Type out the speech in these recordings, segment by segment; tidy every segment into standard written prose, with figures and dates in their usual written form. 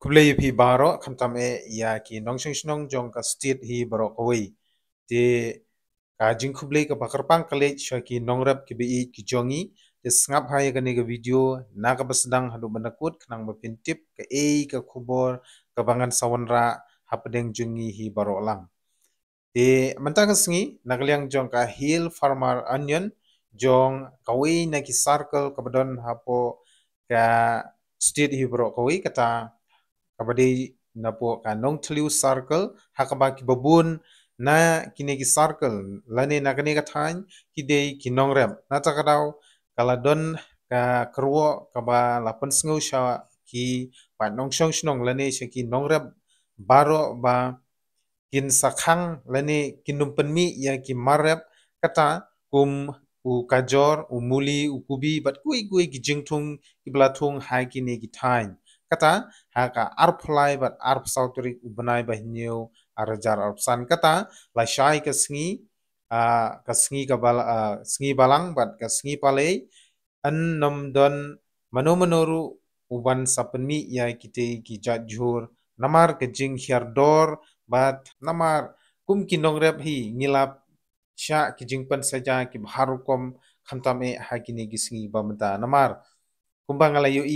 Kublai pi baro khamtam ya ki nongshing shnong jong ka state hi baro kawai te ka jing kublai ka bakarpang kale sha ki nongrap ki bi ki jongi te sngap hai ka ne ka video na ka basdang hadu banakut khnang ba pintip ka ka khubor ka bangan sawanra hapdeng jungi hi baro lang te manta ka sngi naglyang jong ka hill farmer onion jong kawai na ki circle ka badon hapo ka state hi baro kawai kata kabadi na po ka nong tliu circle hakaba ki babun na kine ki circle lane na kane ka thain ki dei ki nongrem na takadaw kaladon ka kerwo kaba lapan sngu sha ki pa nongshong shnong lane sha ki nongrem baro ba kin sakhang lane kinum penmi ya ki marep kata u kajor u muli u kubi bat kui ki jingtung ki blatung hai ki ne ki thain kata haka arphlai bat arp sautrik ubnai bahnyo arajar arpsan kata la shai ka sngi ka bal sngi balang bat ka sngi palei an nom don manoru uban sapni ya kite ki jajur namar ke jing hiardor bat namar kum ki nongrep hi ngilap sha ki jingpan saja ki bharukom khamtame hakini gisngi bamta namar kumbang ngalayo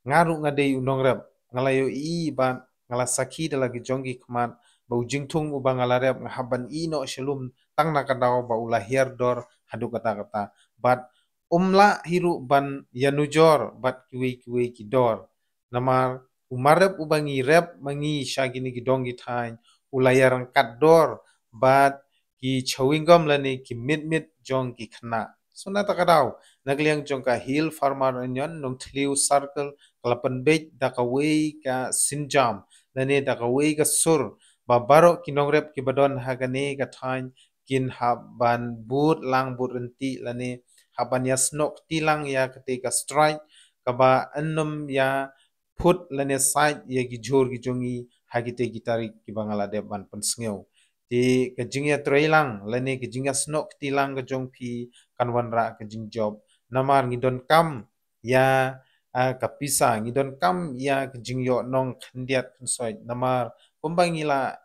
ngaru ngadei unongrep ngalayo ban ngala sakhi dalagi jongi khman bau jingthung ubang ngalarep ngahaban no shalum tang nakadaw ba ulahir dor hadu kata bat umla hiru ban yanujor bat kiwe kidor namar umarep ubangi rep mangi shagini gidongi thain ulayarang kador bat ki chawingom lani ki mit jong ki khna suna takadaw nagliang jong ka hill farmer onion nong thliu circle kalapan bej dakawei ka sinjam lane dakawei ka sur babaro kinongrep ki badon hagane ka thain kin haban but lang but renti lane haban ya snok tilang ya kete ka strike kaba annum ya put lane side ya gi jor gi jongi hagite gitari ki bangala de ban pensngeu ti ka jingya trailang lane ki jingya snok tilang ka jongpi kanwan ra ka jing job namar ngidon kam ya kapisa ngidon kam ya jingyo nong khandiat khansoi namar kumbangila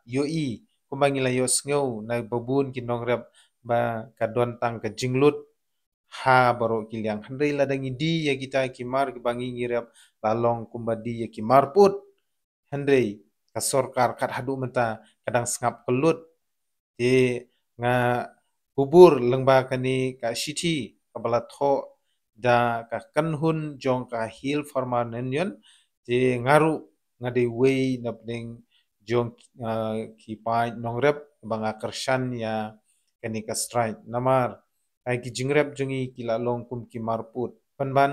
kumbangila yo sngew na babun ki nongrep ba kadon tang ka jinglut ha baro kilyang handai ladangi di ya kita kimar bangi ngirep lalong kumbadi ya kimar put handai ka sorkar kat hadu menta kadang sngap kelut te nga bubur lengba kani ka shiti kabala tho da ka kanhun jong ka hill farmer nenyon te ngaru ngade wei napding jong ki pai nongrep banga kershan ya kani ka strike namar ai ki jingrep jongi ki lalong kum ki marput panban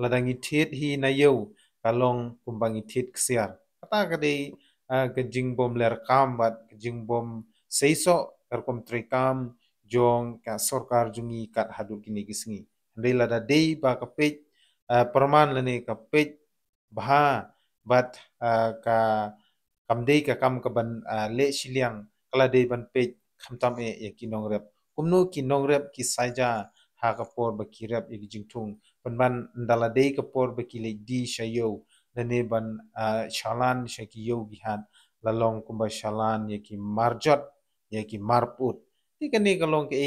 ladangi thet hi na yeu kalong kumbangi thet ksiar kata kade ke jingbom ler kam bat ke jingbom seiso karkom trikam jong ka sorkar jungi kat hadu kini gisngi handai lada dei ba ka pej perman lane ka pej bha bat ka kamdei ka kam ka ban le shiliang kala dei ban pej khamtam ya kinong rep kumnu kinong rep ki saja ha ka por ba ki rep ya jingthung panban ndala dei ka por ba ki le di shayo lane ban shalan shaki yo gihan lalong kumba shalan ya ki marjot ya ki marput ti kani kalong ke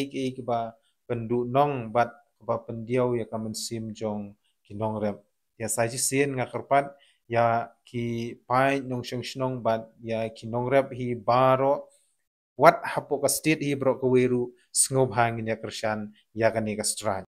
ba pendu nong bat ba pendiau ya kamen sim jong ki nong rep ya saji sien ngakarpat ya ki pai nong sheng shnong bat ya ki nong rep hi baro wat hapo ka state hi bro ko weru sngob hangin ya kershan ya kani ka strike